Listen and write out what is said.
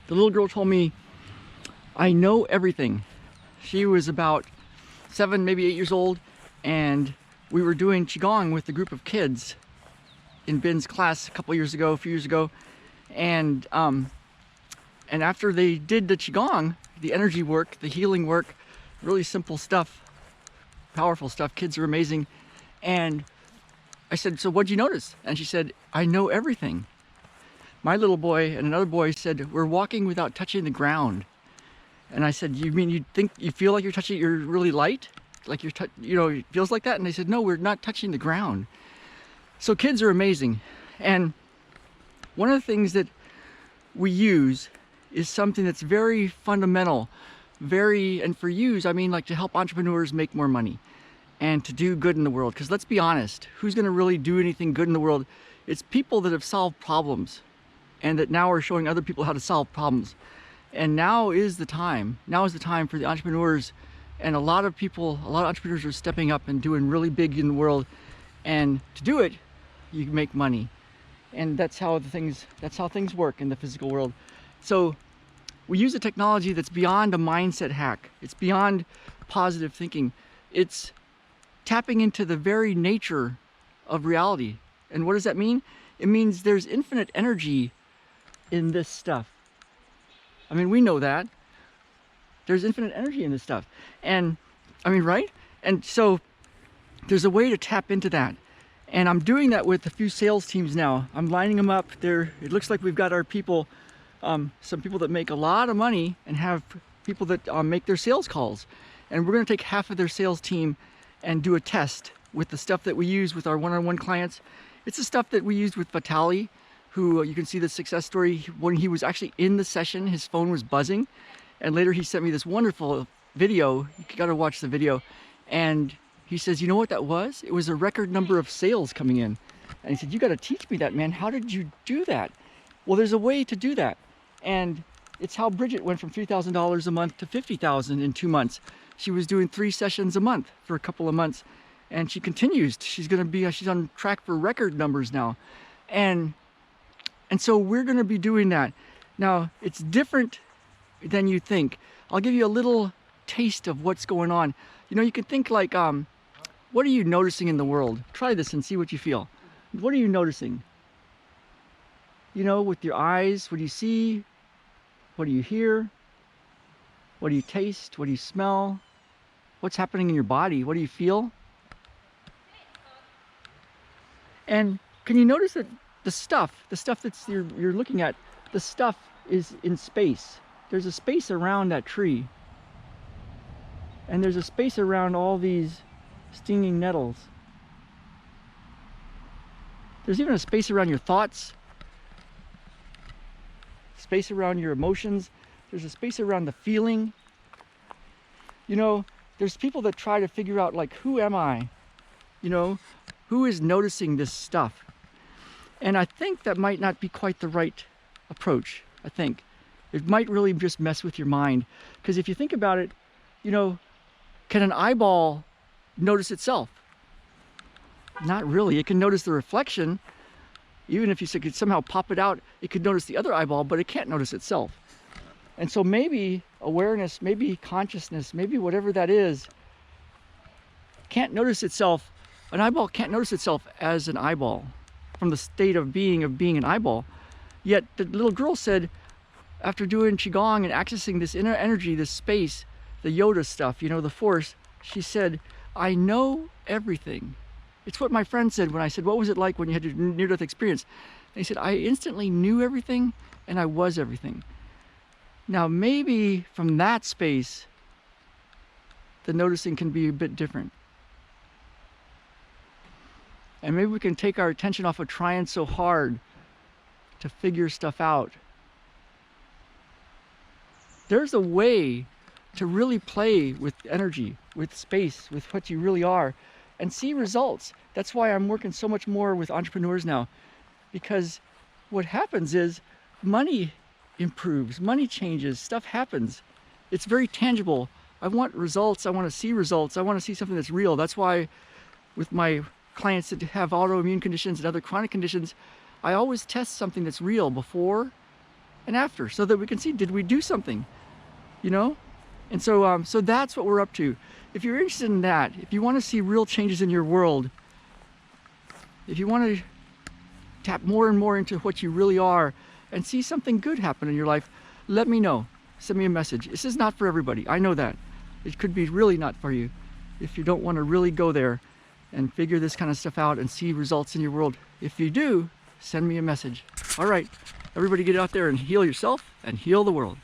The little girl told me, I know everything. She was about 7, maybe 8 years old, and we were doing Qigong with a group of kids in Ben's class a few years ago. And after they did the Qigong, the energy work, the healing work, really simple stuff, powerful stuff, kids are amazing. And I said, so what'd you notice? And she said, I know everything. My little boy and another boy said, we're walking without touching the ground. And I said, you mean you feel like you're really light? Like it feels like that? And they said, no, we're not touching the ground. So kids are amazing. And one of the things that we use is something that's very fundamental, and for use, I mean like to help entrepreneurs make more money and to do good in the world. Because let's be honest, who's gonna really do anything good in the world? It's people that have solved problems and that now are showing other people how to solve problems. And now is the time for the entrepreneurs, and a lot of entrepreneurs are stepping up and doing really big in the world. And to do it, you can make money. And that's how things work in the physical world. So we use a technology that's beyond a mindset hack. It's beyond positive thinking. It's tapping into the very nature of reality. And what does that mean? It means there's infinite energy in this stuff. I mean, we know that. There's infinite energy in this stuff. And I mean, right? And so there's a way to tap into that. And I'm doing that with a few sales teams now. I'm lining them up there. It looks like we've got our people, some people that make a lot of money and have people that make their sales calls. And we're gonna take half of their sales team and do a test with the stuff that we use with our one-on-one clients. It's the stuff that we used with Vitali, who you can see the success story. When he was actually in the session, his phone was buzzing. And later he sent me this wonderful video. You gotta watch the video. And he says, you know what that was? It was a record number of sales coming in. And he said, you gotta teach me that, man. How did you do that? Well, there's a way to do that. And it's how Bridget went from $3,000 a month to $50,000 in 2 months. She was doing 3 sessions a month for a couple of months. And she continues. She's on track for record numbers now. And so we're gonna be doing that. Now, it's different than you think. I'll give you a little taste of what's going on. You know, you can think like, what are you noticing in the world? Try this and see what you feel. What are you noticing? You know, with your eyes, what do you see? What do you hear? What do you taste? What do you smell? What's happening in your body? What do you feel? And can you notice that the stuff that's you're looking at, the stuff is in space. There's a space around that tree. And there's a space around all these stinging nettles. There's even a space around your thoughts, space around your emotions. There's a space around the feeling. You know, there's people that try to figure out, like, who am I? You know, who is noticing this stuff? And I think that might not be quite the right approach. I think it might really just mess with your mind. Because if you think about it, you know, can an eyeball notice itself? Not really. It can notice the reflection. Even if you could somehow pop it out, it could notice the other eyeball, but it can't notice itself. And so maybe awareness, maybe consciousness, maybe whatever that is, can't notice itself. An eyeball can't notice itself as an eyeball from the state of being an eyeball. Yet the little girl said, after doing Qigong and accessing this inner energy, this space, the Yoda stuff, you know, the force, she said, I know everything. It's what my friend said when I said, what was it like when you had your near-death experience? And he said, I instantly knew everything and I was everything. Now maybe from that space, the noticing can be a bit different. And maybe we can take our attention off of trying so hard to figure stuff out. There's a way to really play with energy, with space, with what you really are, and see results. That's why I'm working so much more with entrepreneurs now, because what happens is money improves, money changes, stuff happens. It's very tangible. I want results. I want to see results. I want to see something that's real. That's why with my clients that have autoimmune conditions and other chronic conditions, I always test something that's real before and after, so that we can see, did we do something, you know? And so, so that's what we're up to. If you're interested in that, if you want to see real changes in your world, if you want to tap more and more into what you really are and see something good happen in your life, let me know. Send me a message. This is not for everybody. I know that. It could be really not for you if you don't want to really go there and figure this kind of stuff out and see results in your world. If you do, send me a message. All right, everybody get out there and heal yourself and heal the world.